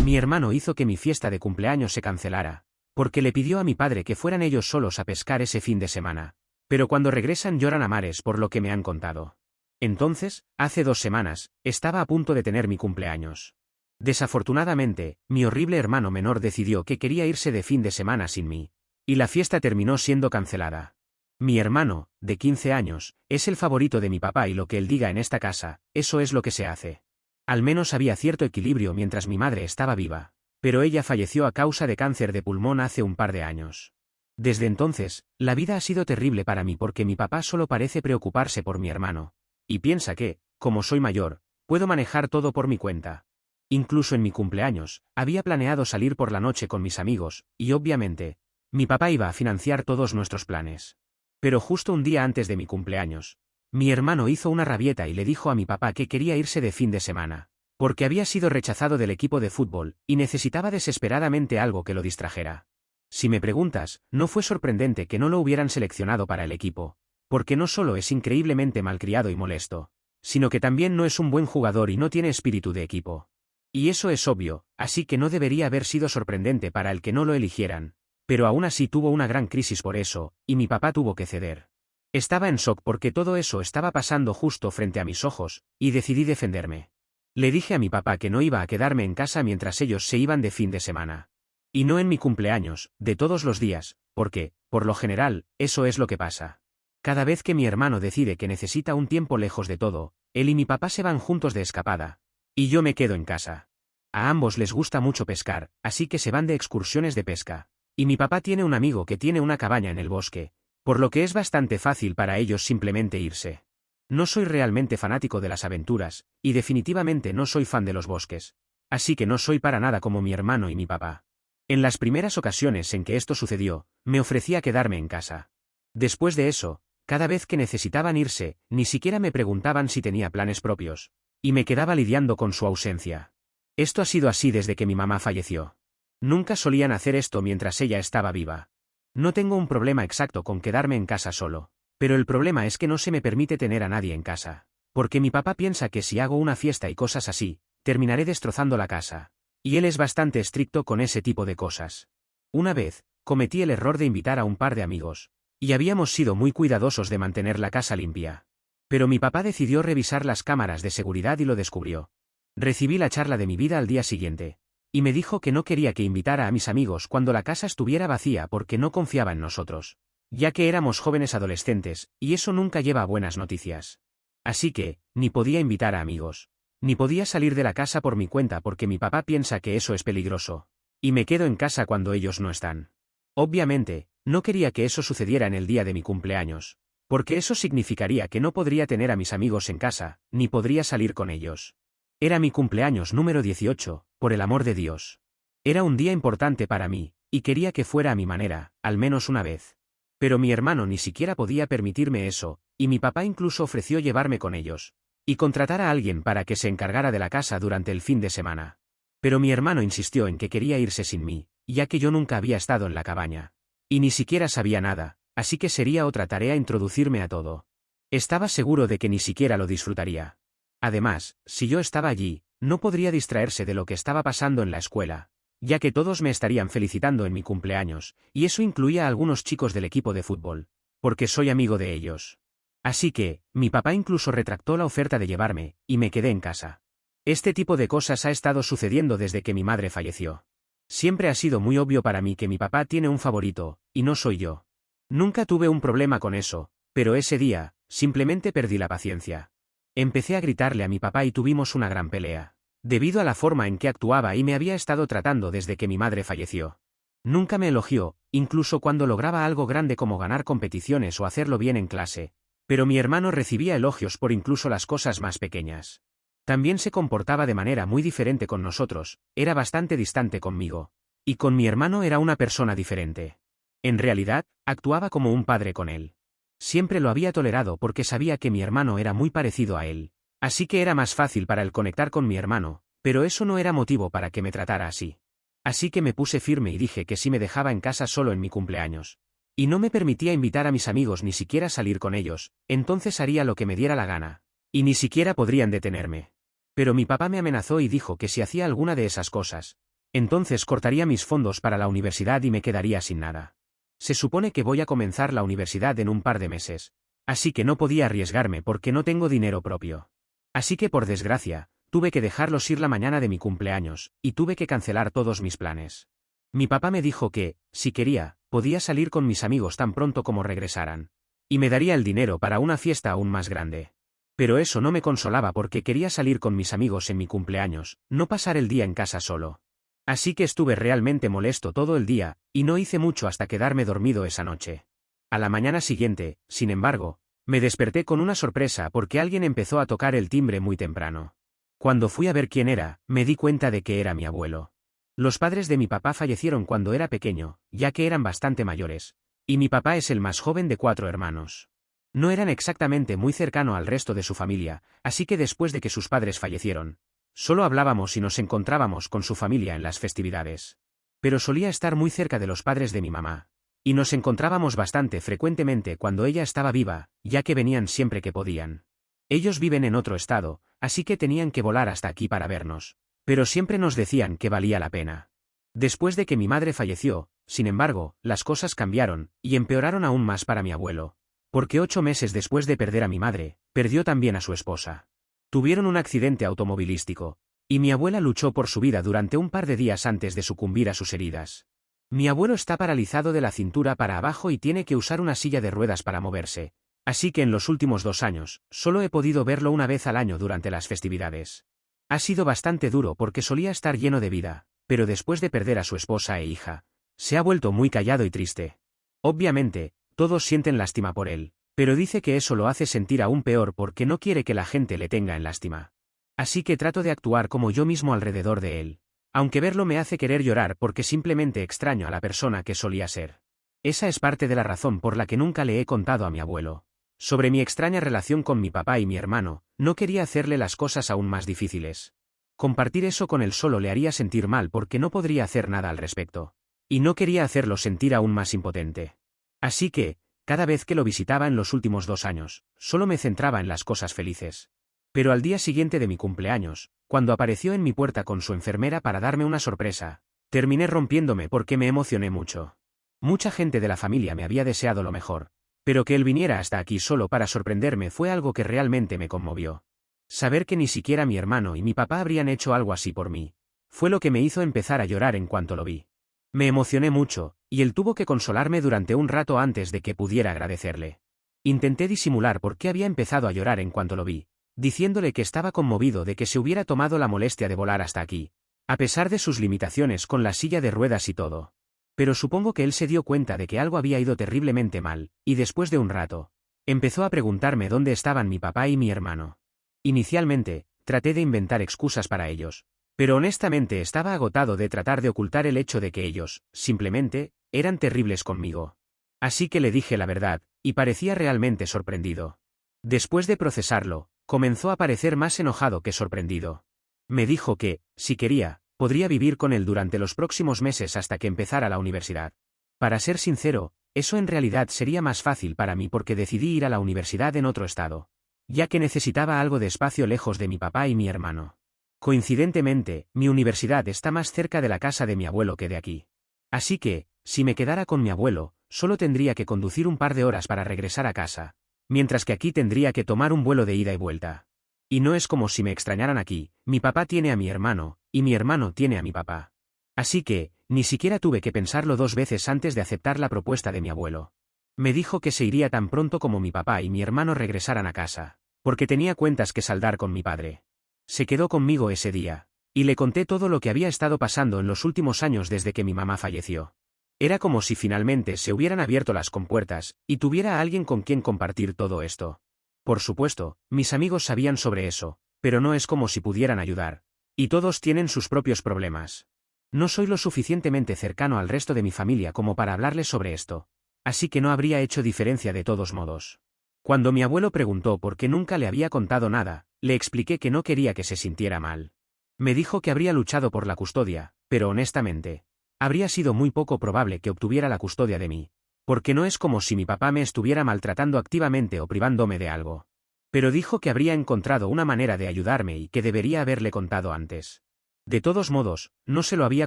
Mi hermano hizo que mi fiesta de cumpleaños se cancelara, porque le pidió a mi padre que fueran ellos solos a pescar ese fin de semana. Pero cuando regresan lloran a mares por lo que me han contado. Entonces, hace 2 semanas, estaba a punto de tener mi cumpleaños. Desafortunadamente, mi horrible hermano menor decidió que quería irse de fin de semana sin mí, y la fiesta terminó siendo cancelada. Mi hermano, de 15 años, es el favorito de mi papá y lo que él diga en esta casa, eso es lo que se hace. Al menos había cierto equilibrio mientras mi madre estaba viva, pero ella falleció a causa de cáncer de pulmón hace un par de años. Desde entonces, la vida ha sido terrible para mí porque mi papá solo parece preocuparse por mi hermano, y piensa que, como soy mayor, puedo manejar todo por mi cuenta. Incluso en mi cumpleaños, había planeado salir por la noche con mis amigos, y obviamente, mi papá iba a financiar todos nuestros planes. Pero justo un día antes de mi cumpleaños, mi hermano hizo una rabieta y le dijo a mi papá que quería irse de fin de semana, porque había sido rechazado del equipo de fútbol, y necesitaba desesperadamente algo que lo distrajera. Si me preguntas, no fue sorprendente que no lo hubieran seleccionado para el equipo, porque no solo es increíblemente malcriado y molesto, sino que también no es un buen jugador y no tiene espíritu de equipo. Y eso es obvio, así que no debería haber sido sorprendente para el que no lo eligieran, pero aún así tuvo una gran crisis por eso, y mi papá tuvo que ceder. Estaba en shock porque todo eso estaba pasando justo frente a mis ojos, y decidí defenderme. Le dije a mi papá que no iba a quedarme en casa mientras ellos se iban de fin de semana. Y no en mi cumpleaños, de todos los días, porque, por lo general, eso es lo que pasa. Cada vez que mi hermano decide que necesita un tiempo lejos de todo, él y mi papá se van juntos de escapada. Y yo me quedo en casa. A ambos les gusta mucho pescar, así que se van de excursiones de pesca. Y mi papá tiene un amigo que tiene una cabaña en el bosque, por lo que es bastante fácil para ellos simplemente irse. No soy realmente fanático de las aventuras, y definitivamente no soy fan de los bosques. Así que no soy para nada como mi hermano y mi papá. En las primeras ocasiones en que esto sucedió, me ofrecía quedarme en casa. Después de eso, cada vez que necesitaban irse, ni siquiera me preguntaban si tenía planes propios, y me quedaba lidiando con su ausencia. Esto ha sido así desde que mi mamá falleció. Nunca solían hacer esto mientras ella estaba viva. No tengo un problema exacto con quedarme en casa solo, pero el problema es que no se me permite tener a nadie en casa, porque mi papá piensa que si hago una fiesta y cosas así, terminaré destrozando la casa. Y él es bastante estricto con ese tipo de cosas. Una vez, cometí el error de invitar a un par de amigos, y habíamos sido muy cuidadosos de mantener la casa limpia. Pero mi papá decidió revisar las cámaras de seguridad y lo descubrió. Recibí la charla de mi vida al día siguiente, y me dijo que no quería que invitara a mis amigos cuando la casa estuviera vacía porque no confiaba en nosotros, ya que éramos jóvenes adolescentes, y eso nunca lleva a buenas noticias. Así que, ni podía invitar a amigos. Ni podía salir de la casa por mi cuenta porque mi papá piensa que eso es peligroso. Y me quedo en casa cuando ellos no están. Obviamente, no quería que eso sucediera en el día de mi cumpleaños, porque eso significaría que no podría tener a mis amigos en casa, ni podría salir con ellos. Era mi cumpleaños número 18, por el amor de Dios. Era un día importante para mí, y quería que fuera a mi manera, al menos una vez. Pero mi hermano ni siquiera podía permitirme eso, y mi papá incluso ofreció llevarme con ellos y contratar a alguien para que se encargara de la casa durante el fin de semana. Pero mi hermano insistió en que quería irse sin mí, ya que yo nunca había estado en la cabaña. Y ni siquiera sabía nada, así que sería otra tarea introducirme a todo. Estaba seguro de que ni siquiera lo disfrutaría. Además, si yo estaba allí, no podría distraerse de lo que estaba pasando en la escuela, ya que todos me estarían felicitando en mi cumpleaños, y eso incluía a algunos chicos del equipo de fútbol, porque soy amigo de ellos. Así que, mi papá incluso retractó la oferta de llevarme, y me quedé en casa. Este tipo de cosas ha estado sucediendo desde que mi madre falleció. Siempre ha sido muy obvio para mí que mi papá tiene un favorito, y no soy yo. Nunca tuve un problema con eso, pero ese día, simplemente perdí la paciencia. Empecé a gritarle a mi papá y tuvimos una gran pelea, debido a la forma en que actuaba y me había estado tratando desde que mi madre falleció. Nunca me elogió, incluso cuando lograba algo grande como ganar competiciones o hacerlo bien en clase. Pero mi hermano recibía elogios por incluso las cosas más pequeñas. También se comportaba de manera muy diferente con nosotros, era bastante distante conmigo. Y con mi hermano era una persona diferente. En realidad, actuaba como un padre con él. Siempre lo había tolerado porque sabía que mi hermano era muy parecido a él. Así que era más fácil para él conectar con mi hermano, pero eso no era motivo para que me tratara así. Así que me puse firme y dije que sí me dejaba en casa solo en mi cumpleaños. Y no me permitía invitar a mis amigos ni siquiera salir con ellos, entonces haría lo que me diera la gana. Y ni siquiera podrían detenerme. Pero mi papá me amenazó y dijo que si hacía alguna de esas cosas, Entonces cortaría mis fondos para la universidad y me quedaría sin nada. Se supone que voy a comenzar la universidad en un par de meses, así que no podía arriesgarme porque no tengo dinero propio. Así que por desgracia, tuve que dejarlos ir la mañana de mi cumpleaños, y tuve que cancelar todos mis planes. Mi papá me dijo que, si quería, podía salir con mis amigos tan pronto como regresaran. Y me daría el dinero para una fiesta aún más grande. Pero eso no me consolaba porque quería salir con mis amigos en mi cumpleaños, no pasar el día en casa solo. Así que estuve realmente molesto todo el día, y no hice mucho hasta quedarme dormido esa noche. A la mañana siguiente, sin embargo, me desperté con una sorpresa porque alguien empezó a tocar el timbre muy temprano. Cuando fui a ver quién era, me di cuenta de que era mi abuelo. Los padres de mi papá fallecieron cuando era pequeño, ya que eran bastante mayores, y mi papá es el más joven de 4 hermanos. No eran exactamente muy cercano al resto de su familia, así que después de que sus padres fallecieron, solo hablábamos y nos encontrábamos con su familia en las festividades. Pero solía estar muy cerca de los padres de mi mamá, y nos encontrábamos bastante frecuentemente cuando ella estaba viva, ya que venían siempre que podían. Ellos viven en otro estado, así que tenían que volar hasta aquí para vernos, pero siempre nos decían que valía la pena. Después de que mi madre falleció, sin embargo, las cosas cambiaron, y empeoraron aún más para mi abuelo, porque 8 meses después de perder a mi madre, perdió también a su esposa. Tuvieron un accidente automovilístico, y mi abuela luchó por su vida durante un par de días antes de sucumbir a sus heridas. Mi abuelo está paralizado de la cintura para abajo y tiene que usar una silla de ruedas para moverse, así que en los últimos 2 años, solo he podido verlo una vez al año durante las festividades. Ha sido bastante duro porque solía estar lleno de vida, pero después de perder a su esposa e hija, se ha vuelto muy callado y triste. Obviamente, todos sienten lástima por él, pero dice que eso lo hace sentir aún peor porque no quiere que la gente le tenga en lástima. Así que trato de actuar como yo mismo alrededor de él, aunque verlo me hace querer llorar porque simplemente extraño a la persona que solía ser. Esa es parte de la razón por la que nunca le he contado a mi abuelo sobre mi extraña relación con mi papá y mi hermano. No quería hacerle las cosas aún más difíciles. Compartir eso con él solo le haría sentir mal porque no podría hacer nada al respecto. Y no quería hacerlo sentir aún más impotente. Así que, cada vez que lo visitaba en los últimos 2 años, solo me centraba en las cosas felices. Pero al día siguiente de mi cumpleaños, cuando apareció en mi puerta con su enfermera para darme una sorpresa, terminé rompiéndome porque me emocioné mucho. Mucha gente de la familia me había deseado lo mejor, pero que él viniera hasta aquí solo para sorprenderme fue algo que realmente me conmovió. Saber que ni siquiera mi hermano y mi papá habrían hecho algo así por mí, fue lo que me hizo empezar a llorar en cuanto lo vi. Me emocioné mucho, y él tuvo que consolarme durante un rato antes de que pudiera agradecerle. Intenté disimular por qué había empezado a llorar en cuanto lo vi, diciéndole que estaba conmovido de que se hubiera tomado la molestia de volar hasta aquí, a pesar de sus limitaciones con la silla de ruedas y todo. Pero supongo que él se dio cuenta de que algo había ido terriblemente mal, y después de un rato, empezó a preguntarme dónde estaban mi papá y mi hermano. Inicialmente, traté de inventar excusas para ellos, pero honestamente estaba agotado de tratar de ocultar el hecho de que ellos, simplemente, eran terribles conmigo. Así que le dije la verdad, y parecía realmente sorprendido. Después de procesarlo, comenzó a parecer más enojado que sorprendido. Me dijo que, si quería, podría vivir con él durante los próximos meses hasta que empezara la universidad. Para ser sincero, eso en realidad sería más fácil para mí porque decidí ir a la universidad en otro estado, ya que necesitaba algo de espacio lejos de mi papá y mi hermano. Coincidentemente, mi universidad está más cerca de la casa de mi abuelo que de aquí. Así que, si me quedara con mi abuelo, solo tendría que conducir un par de horas para regresar a casa, mientras que aquí tendría que tomar un vuelo de ida y vuelta. Y no es como si me extrañaran aquí, mi papá tiene a mi hermano, y mi hermano tiene a mi papá. Así que, ni siquiera tuve que pensarlo 2 veces antes de aceptar la propuesta de mi abuelo. Me dijo que se iría tan pronto como mi papá y mi hermano regresaran a casa, porque tenía cuentas que saldar con mi padre. Se quedó conmigo ese día, y le conté todo lo que había estado pasando en los últimos años desde que mi mamá falleció. Era como si finalmente se hubieran abierto las compuertas, y tuviera a alguien con quien compartir todo esto. Por supuesto, mis amigos sabían sobre eso, pero no es como si pudieran ayudar. Y todos tienen sus propios problemas. No soy lo suficientemente cercano al resto de mi familia como para hablarles sobre esto, así que no habría hecho diferencia de todos modos. Cuando mi abuelo preguntó por qué nunca le había contado nada, le expliqué que no quería que se sintiera mal. Me dijo que habría luchado por la custodia, pero honestamente, habría sido muy poco probable que obtuviera la custodia de mí, porque no es como si mi papá me estuviera maltratando activamente o privándome de algo. Pero dijo que habría encontrado una manera de ayudarme y que debería haberle contado antes. De todos modos, no se lo había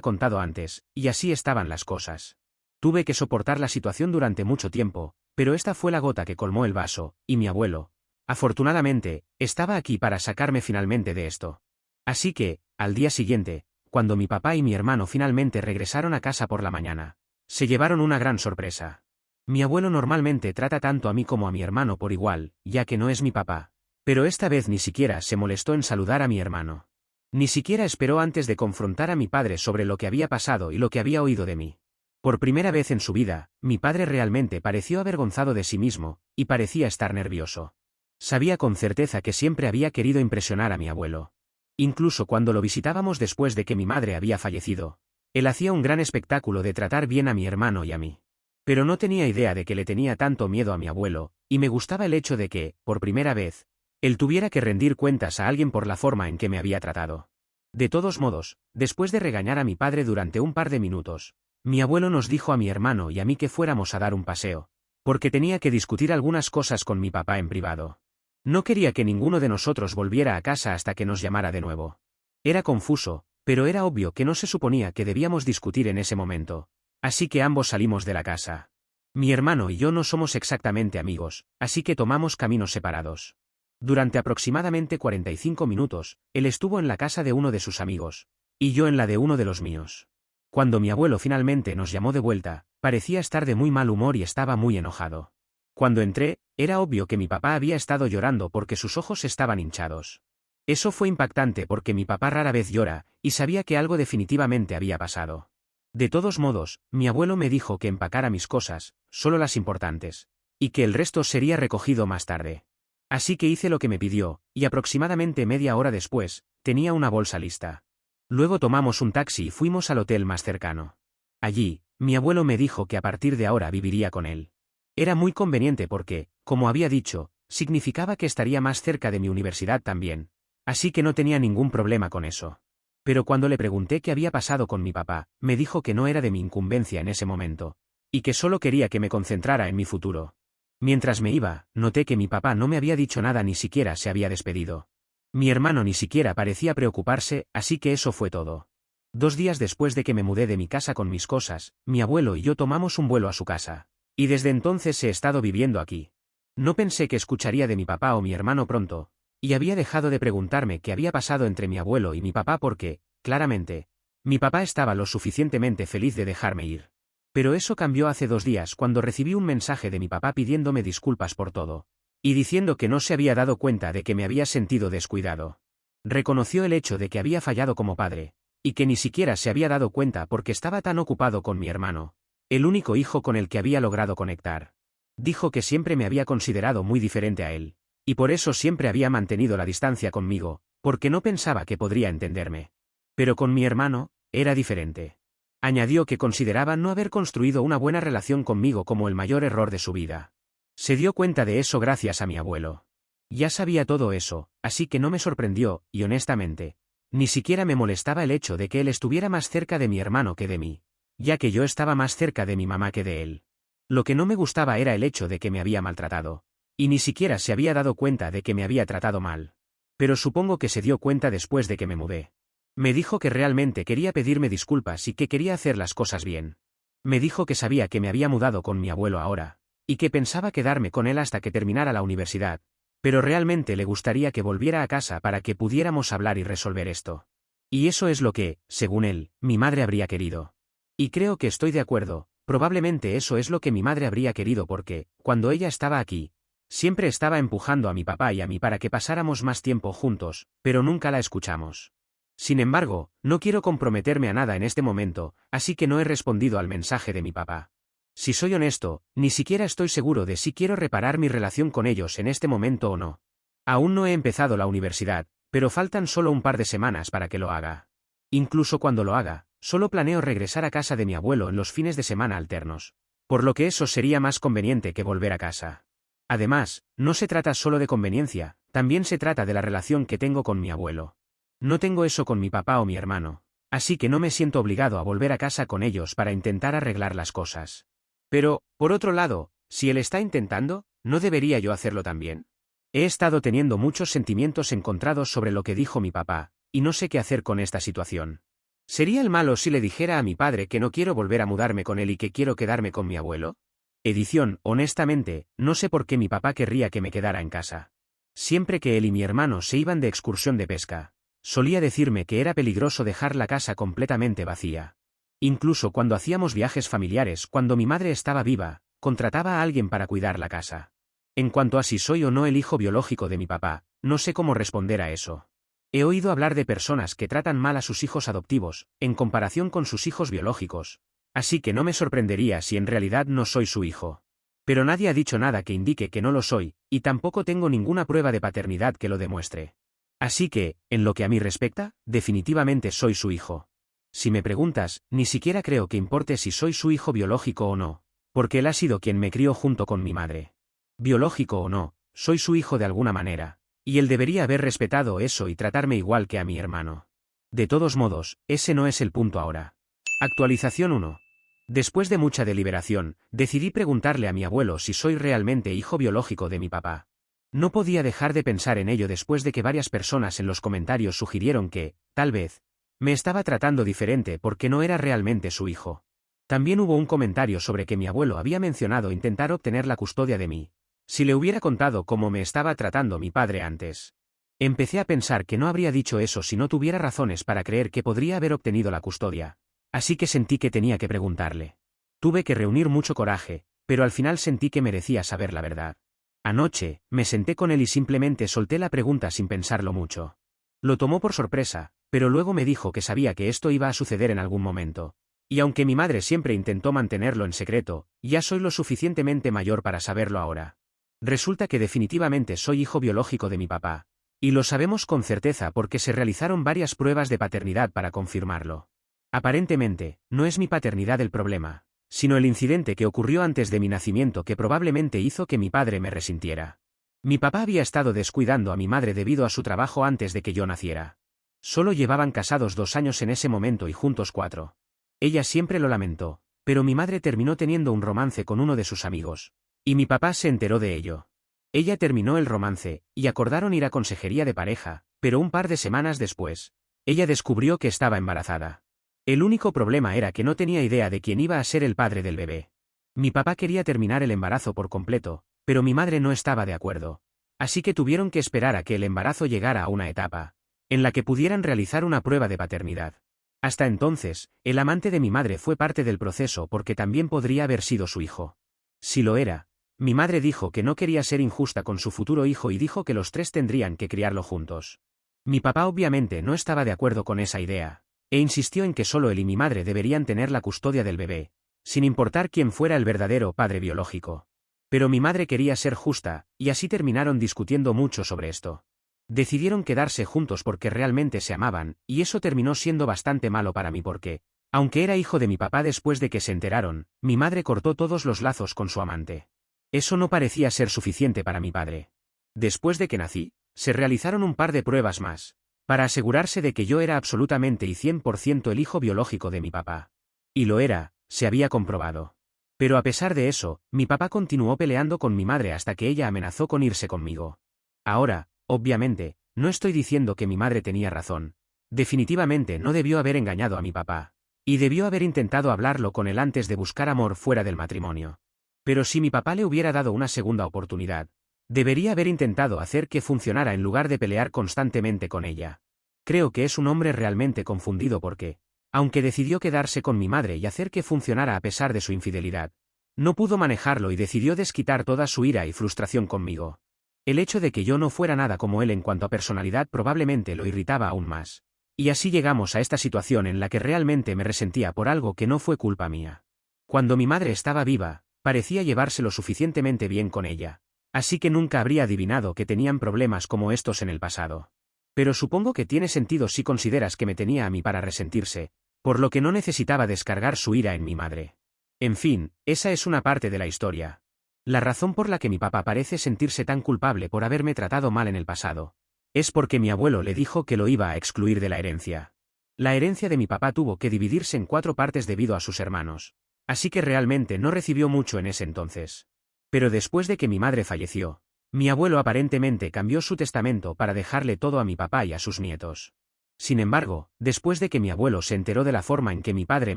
contado antes, y así estaban las cosas. Tuve que soportar la situación durante mucho tiempo, pero esta fue la gota que colmó el vaso, y mi abuelo, afortunadamente, estaba aquí para sacarme finalmente de esto. Así que, al día siguiente, cuando mi papá y mi hermano finalmente regresaron a casa por la mañana, se llevaron una gran sorpresa. Mi abuelo normalmente trata tanto a mí como a mi hermano por igual, ya que no es mi papá. Pero esta vez ni siquiera se molestó en saludar a mi hermano. Ni siquiera esperó antes de confrontar a mi padre sobre lo que había pasado y lo que había oído de mí. Por primera vez en su vida, mi padre realmente pareció avergonzado de sí mismo, y parecía estar nervioso. Sabía con certeza que siempre había querido impresionar a mi abuelo. Incluso cuando lo visitábamos después de que mi madre había fallecido, él hacía un gran espectáculo de tratar bien a mi hermano y a mí. Pero no tenía idea de que le tenía tanto miedo a mi abuelo, y me gustaba el hecho de que, por primera vez, él tuviera que rendir cuentas a alguien por la forma en que me había tratado. De todos modos, después de regañar a mi padre durante un par de minutos, mi abuelo nos dijo a mi hermano y a mí que fuéramos a dar un paseo, porque tenía que discutir algunas cosas con mi papá en privado. No quería que ninguno de nosotros volviera a casa hasta que nos llamara de nuevo. Era confuso, pero era obvio que no se suponía que debíamos discutir en ese momento, así que ambos salimos de la casa. Mi hermano y yo no somos exactamente amigos, así que tomamos caminos separados. Durante aproximadamente 45 minutos, él estuvo en la casa de uno de sus amigos, y yo en la de uno de los míos. Cuando mi abuelo finalmente nos llamó de vuelta, parecía estar de muy mal humor y estaba muy enojado. Cuando entré, era obvio que mi papá había estado llorando porque sus ojos estaban hinchados. Eso fue impactante porque mi papá rara vez llora, y sabía que algo definitivamente había pasado. De todos modos, mi abuelo me dijo que empacara mis cosas, solo las importantes, y que el resto sería recogido más tarde. Así que hice lo que me pidió, y aproximadamente media hora después, tenía una bolsa lista. Luego tomamos un taxi y fuimos al hotel más cercano. Allí, mi abuelo me dijo que a partir de ahora viviría con él. Era muy conveniente porque, como había dicho, significaba que estaría más cerca de mi universidad también, así que no tenía ningún problema con eso. Pero cuando le pregunté qué había pasado con mi papá, me dijo que no era de mi incumbencia en ese momento, y que solo quería que me concentrara en mi futuro. Mientras me iba, noté que mi papá no me había dicho nada, ni siquiera se había despedido. Mi hermano ni siquiera parecía preocuparse, así que eso fue todo. 2 días después de que me mudé de mi casa con mis cosas, mi abuelo y yo tomamos un vuelo a su casa. Y desde entonces he estado viviendo aquí. No pensé que escucharía de mi papá o mi hermano pronto, y había dejado de preguntarme qué había pasado entre mi abuelo y mi papá porque, claramente, mi papá estaba lo suficientemente feliz de dejarme ir. Pero eso cambió hace 2 días cuando recibí un mensaje de mi papá pidiéndome disculpas por todo, y diciendo que no se había dado cuenta de que me había sentido descuidado. Reconoció el hecho de que había fallado como padre, y que ni siquiera se había dado cuenta porque estaba tan ocupado con mi hermano, el único hijo con el que había logrado conectar. Dijo que siempre me había considerado muy diferente a él, y por eso siempre había mantenido la distancia conmigo, porque no pensaba que podría entenderme. Pero con mi hermano, era diferente. Añadió que consideraba no haber construido una buena relación conmigo como el mayor error de su vida. Se dio cuenta de eso gracias a mi abuelo. Ya sabía todo eso, así que no me sorprendió, y honestamente, ni siquiera me molestaba el hecho de que él estuviera más cerca de mi hermano que de mí, ya que yo estaba más cerca de mi mamá que de él. Lo que no me gustaba era el hecho de que me había maltratado, y ni siquiera se había dado cuenta de que me había tratado mal. Pero supongo que se dio cuenta después de que me mudé. Me dijo que realmente quería pedirme disculpas y que quería hacer las cosas bien. Me dijo que sabía que me había mudado con mi abuelo ahora, y que pensaba quedarme con él hasta que terminara la universidad, pero realmente le gustaría que volviera a casa para que pudiéramos hablar y resolver esto. Y eso es lo que, según él, mi madre habría querido. Y creo que estoy de acuerdo, probablemente eso es lo que mi madre habría querido porque, cuando ella estaba aquí, siempre estaba empujando a mi papá y a mí para que pasáramos más tiempo juntos, pero nunca la escuchamos. Sin embargo, no quiero comprometerme a nada en este momento, así que no he respondido al mensaje de mi papá. Si soy honesto, ni siquiera estoy seguro de si quiero reparar mi relación con ellos en este momento o no. Aún no he empezado la universidad, pero faltan solo un par de semanas para que lo haga. Incluso cuando lo haga, solo planeo regresar a casa de mi abuelo en los fines de semana alternos, por lo que eso sería más conveniente que volver a casa. Además, no se trata solo de conveniencia, también se trata de la relación que tengo con mi abuelo. No tengo eso con mi papá o mi hermano, así que no me siento obligado a volver a casa con ellos para intentar arreglar las cosas. Pero, por otro lado, si él está intentando, ¿no debería yo hacerlo también? He estado teniendo muchos sentimientos encontrados sobre lo que dijo mi papá, y no sé qué hacer con esta situación. ¿Sería el malo si le dijera a mi padre que no quiero volver a mudarme con él y que quiero quedarme con mi abuelo? Edición, honestamente, no sé por qué mi papá querría que me quedara en casa. Siempre que él y mi hermano se iban de excursión de pesca, solía decirme que era peligroso dejar la casa completamente vacía. Incluso cuando hacíamos viajes familiares, cuando mi madre estaba viva, contrataba a alguien para cuidar la casa. En cuanto a si soy o no el hijo biológico de mi papá, no sé cómo responder a eso. He oído hablar de personas que tratan mal a sus hijos adoptivos, en comparación con sus hijos biológicos, así que no me sorprendería si en realidad no soy su hijo. Pero nadie ha dicho nada que indique que no lo soy, y tampoco tengo ninguna prueba de paternidad que lo demuestre. Así que, en lo que a mí respecta, definitivamente soy su hijo. Si me preguntas, ni siquiera creo que importe si soy su hijo biológico o no, porque él ha sido quien me crió junto con mi madre. Biológico o no, soy su hijo de alguna manera, y él debería haber respetado eso y tratarme igual que a mi hermano. De todos modos, ese no es el punto ahora. Actualización 1. Después de mucha deliberación, decidí preguntarle a mi abuelo si soy realmente hijo biológico de mi papá. No podía dejar de pensar en ello después de que varias personas en los comentarios sugirieron que, tal vez, me estaba tratando diferente porque no era realmente su hijo. También hubo un comentario sobre que mi abuelo había mencionado intentar obtener la custodia de mí, si le hubiera contado cómo me estaba tratando mi padre antes. Empecé a pensar que no habría dicho eso si no tuviera razones para creer que podría haber obtenido la custodia, así que sentí que tenía que preguntarle. Tuve que reunir mucho coraje, pero al final sentí que merecía saber la verdad. Anoche, me senté con él y simplemente solté la pregunta sin pensarlo mucho. Lo tomó por sorpresa, pero luego me dijo que sabía que esto iba a suceder en algún momento. Y aunque mi madre siempre intentó mantenerlo en secreto, ya soy lo suficientemente mayor para saberlo ahora. Resulta que definitivamente soy hijo biológico de mi papá. Y lo sabemos con certeza porque se realizaron varias pruebas de paternidad para confirmarlo. Aparentemente, no es mi paternidad el problema, sino el incidente que ocurrió antes de mi nacimiento que probablemente hizo que mi padre me resintiera. Mi papá había estado descuidando a mi madre debido a su trabajo antes de que yo naciera. Solo llevaban casados 2 años en ese momento y juntos 4. Ella siempre lo lamentó, pero mi madre terminó teniendo un romance con uno de sus amigos. Y mi papá se enteró de ello. Ella terminó el romance, y acordaron ir a consejería de pareja, pero un par de semanas después, ella descubrió que estaba embarazada. El único problema era que no tenía idea de quién iba a ser el padre del bebé. Mi papá quería terminar el embarazo por completo, pero mi madre no estaba de acuerdo. Así que tuvieron que esperar a que el embarazo llegara a una etapa en la que pudieran realizar una prueba de paternidad. Hasta entonces, el amante de mi madre fue parte del proceso porque también podría haber sido su hijo. Si lo era, mi madre dijo que no quería ser injusta con su futuro hijo y dijo que los 3 tendrían que criarlo juntos. Mi papá obviamente no estaba de acuerdo con esa idea, e insistió en que solo él y mi madre deberían tener la custodia del bebé, sin importar quién fuera el verdadero padre biológico. Pero mi madre quería ser justa, y así terminaron discutiendo mucho sobre esto. Decidieron quedarse juntos porque realmente se amaban, y eso terminó siendo bastante malo para mí porque, aunque era hijo de mi papá después de que se enteraron, mi madre cortó todos los lazos con su amante. Eso no parecía ser suficiente para mi padre. Después de que nací, se realizaron un par de pruebas más, para asegurarse de que yo era absolutamente y 100% el hijo biológico de mi papá. Y lo era, se había comprobado. Pero a pesar de eso, mi papá continuó peleando con mi madre hasta que ella amenazó con irse conmigo. Ahora, obviamente, no estoy diciendo que mi madre tenía razón. Definitivamente no debió haber engañado a mi papá. Y debió haber intentado hablarlo con él antes de buscar amor fuera del matrimonio. Pero si mi papá le hubiera dado una segunda oportunidad, debería haber intentado hacer que funcionara en lugar de pelear constantemente con ella. Creo que es un hombre realmente confundido porque, aunque decidió quedarse con mi madre y hacer que funcionara a pesar de su infidelidad, no pudo manejarlo y decidió desquitar toda su ira y frustración conmigo. El hecho de que yo no fuera nada como él en cuanto a personalidad probablemente lo irritaba aún más. Y así llegamos a esta situación en la que realmente me resentía por algo que no fue culpa mía. Cuando mi madre estaba viva, parecía llevarse lo suficientemente bien con ella. Así que nunca habría adivinado que tenían problemas como estos en el pasado. Pero supongo que tiene sentido si consideras que me tenía a mí para resentirse, por lo que no necesitaba descargar su ira en mi madre. En fin, esa es una parte de la historia. La razón por la que mi papá parece sentirse tan culpable por haberme tratado mal en el pasado es porque mi abuelo le dijo que lo iba a excluir de la herencia. La herencia de mi papá tuvo que dividirse en 4 partes debido a sus hermanos, así que realmente no recibió mucho en ese entonces. Pero después de que mi madre falleció, mi abuelo aparentemente cambió su testamento para dejarle todo a mi papá y a sus nietos. Sin embargo, después de que mi abuelo se enteró de la forma en que mi padre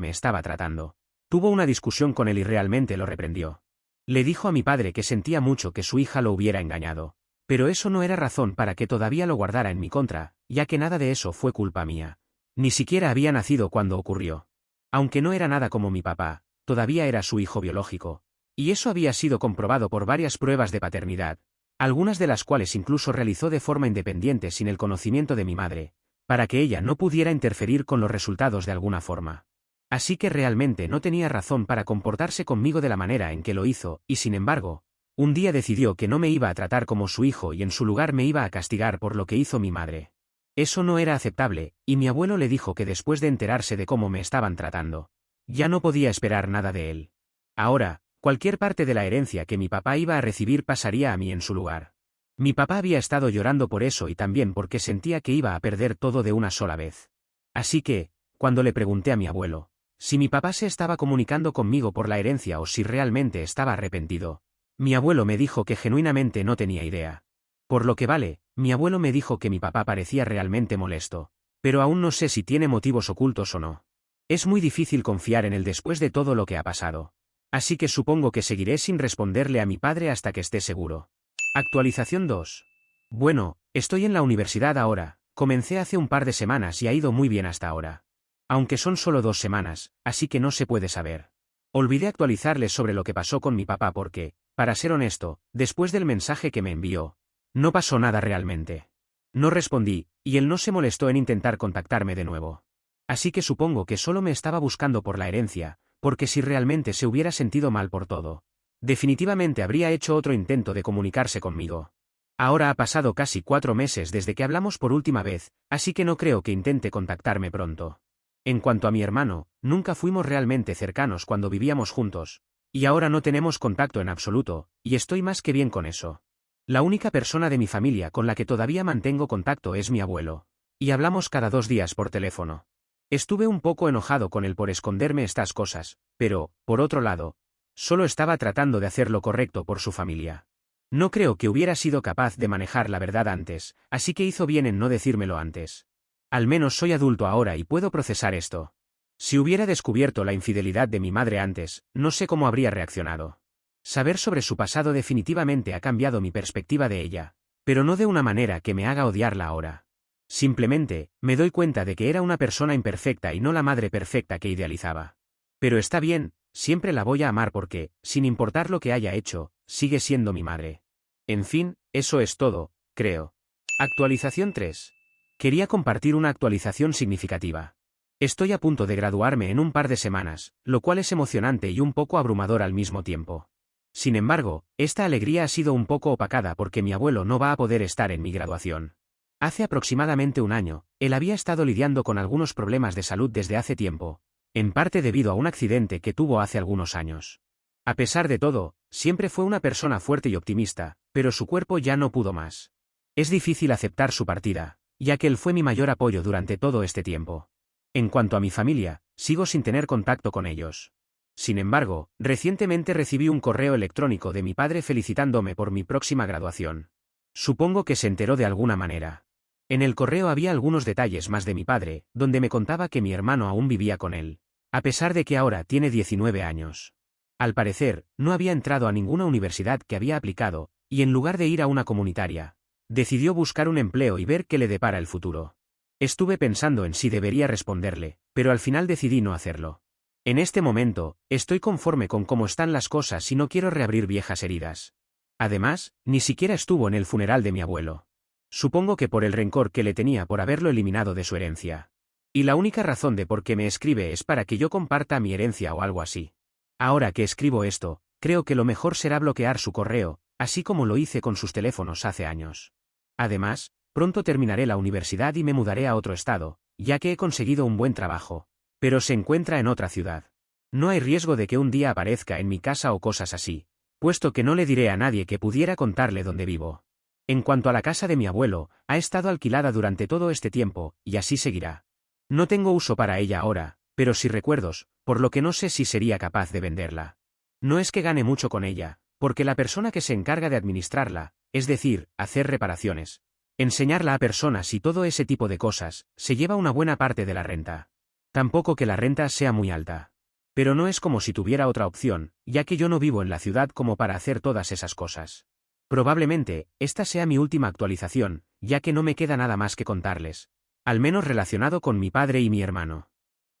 me estaba tratando, tuvo una discusión con él y realmente lo reprendió. Le dijo a mi padre que sentía mucho que su hija lo hubiera engañado. Pero eso no era razón para que todavía lo guardara en mi contra, ya que nada de eso fue culpa mía. Ni siquiera había nacido cuando ocurrió. Aunque no era nada como mi papá, todavía era su hijo biológico. Y eso había sido comprobado por varias pruebas de paternidad, algunas de las cuales incluso realizó de forma independiente sin el conocimiento de mi madre, para que ella no pudiera interferir con los resultados de alguna forma. Así que realmente no tenía razón para comportarse conmigo de la manera en que lo hizo, y sin embargo, un día decidió que no me iba a tratar como su hijo y en su lugar me iba a castigar por lo que hizo mi madre. Eso no era aceptable, y mi abuelo le dijo que después de enterarse de cómo me estaban tratando, ya no podía esperar nada de él. Ahora, cualquier parte de la herencia que mi papá iba a recibir pasaría a mí en su lugar. Mi papá había estado llorando por eso y también porque sentía que iba a perder todo de una sola vez. Así que, cuando le pregunté a mi abuelo si mi papá se estaba comunicando conmigo por la herencia o si realmente estaba arrepentido, mi abuelo me dijo que genuinamente no tenía idea. Por lo que vale, mi abuelo me dijo que mi papá parecía realmente molesto, pero aún no sé si tiene motivos ocultos o no. Es muy difícil confiar en él después de todo lo que ha pasado. Así que supongo que seguiré sin responderle a mi padre hasta que esté seguro. Actualización 2. Bueno, estoy en la universidad ahora, comencé hace un par de semanas y ha ido muy bien hasta ahora. Aunque son solo 2 semanas, así que no se puede saber. Olvidé actualizarles sobre lo que pasó con mi papá porque, para ser honesto, después del mensaje que me envió, no pasó nada realmente. No respondí, y él no se molestó en intentar contactarme de nuevo. Así que supongo que solo me estaba buscando por la herencia, porque si realmente se hubiera sentido mal por todo, definitivamente habría hecho otro intento de comunicarse conmigo. Ahora ha pasado casi 4 meses desde que hablamos por última vez, así que no creo que intente contactarme pronto. En cuanto a mi hermano, nunca fuimos realmente cercanos cuando vivíamos juntos, y ahora no tenemos contacto en absoluto, y estoy más que bien con eso. La única persona de mi familia con la que todavía mantengo contacto es mi abuelo, y hablamos cada 2 días por teléfono. Estuve un poco enojado con él por esconderme estas cosas, pero, por otro lado, solo estaba tratando de hacer lo correcto por su familia. No creo que hubiera sido capaz de manejar la verdad antes, así que hizo bien en no decírmelo antes. Al menos soy adulto ahora y puedo procesar esto. Si hubiera descubierto la infidelidad de mi madre antes, no sé cómo habría reaccionado. Saber sobre su pasado definitivamente ha cambiado mi perspectiva de ella, pero no de una manera que me haga odiarla ahora. Simplemente, me doy cuenta de que era una persona imperfecta y no la madre perfecta que idealizaba. Pero está bien, siempre la voy a amar porque, sin importar lo que haya hecho, sigue siendo mi madre. En fin, eso es todo, creo. Actualización 3. Quería compartir una actualización significativa. Estoy a punto de graduarme en un par de semanas, lo cual es emocionante y un poco abrumador al mismo tiempo. Sin embargo, esta alegría ha sido un poco opacada porque mi abuelo no va a poder estar en mi graduación. Hace aproximadamente un año, él había estado lidiando con algunos problemas de salud desde hace tiempo, en parte debido a un accidente que tuvo hace algunos años. A pesar de todo, siempre fue una persona fuerte y optimista, pero su cuerpo ya no pudo más. Es difícil aceptar su partida, ya que él fue mi mayor apoyo durante todo este tiempo. En cuanto a mi familia, sigo sin tener contacto con ellos. Sin embargo, recientemente recibí un correo electrónico de mi padre felicitándome por mi próxima graduación. Supongo que se enteró de alguna manera. En el correo había algunos detalles más de mi padre, donde me contaba que mi hermano aún vivía con él, a pesar de que ahora tiene 19 años. Al parecer, no había entrado a ninguna universidad que había aplicado, y en lugar de ir a una comunitaria, decidió buscar un empleo y ver qué le depara el futuro. Estuve pensando en si debería responderle, pero al final decidí no hacerlo. En este momento, estoy conforme con cómo están las cosas y no quiero reabrir viejas heridas. Además, ni siquiera estuvo en el funeral de mi abuelo. Supongo que por el rencor que le tenía por haberlo eliminado de su herencia. Y la única razón de por qué me escribe es para que yo comparta mi herencia o algo así. Ahora que escribo esto, creo que lo mejor será bloquear su correo, así como lo hice con sus teléfonos hace años. Además, pronto terminaré la universidad y me mudaré a otro estado, ya que he conseguido un buen trabajo, pero se encuentra en otra ciudad. No hay riesgo de que un día aparezca en mi casa o cosas así, puesto que no le diré a nadie que pudiera contarle dónde vivo. En cuanto a la casa de mi abuelo, ha estado alquilada durante todo este tiempo, y así seguirá. No tengo uso para ella ahora, pero sí recuerdos, por lo que no sé si sería capaz de venderla. No es que gane mucho con ella, porque la persona que se encarga de administrarla, es decir, hacer reparaciones, Enseñarla a personas y todo ese tipo de cosas, se lleva una buena parte de la renta. Tampoco que la renta sea muy alta. Pero no es como si tuviera otra opción, ya que yo no vivo en la ciudad como para hacer todas esas cosas. Probablemente, esta sea mi última actualización, ya que no me queda nada más que contarles. Al menos relacionado con mi padre y mi hermano.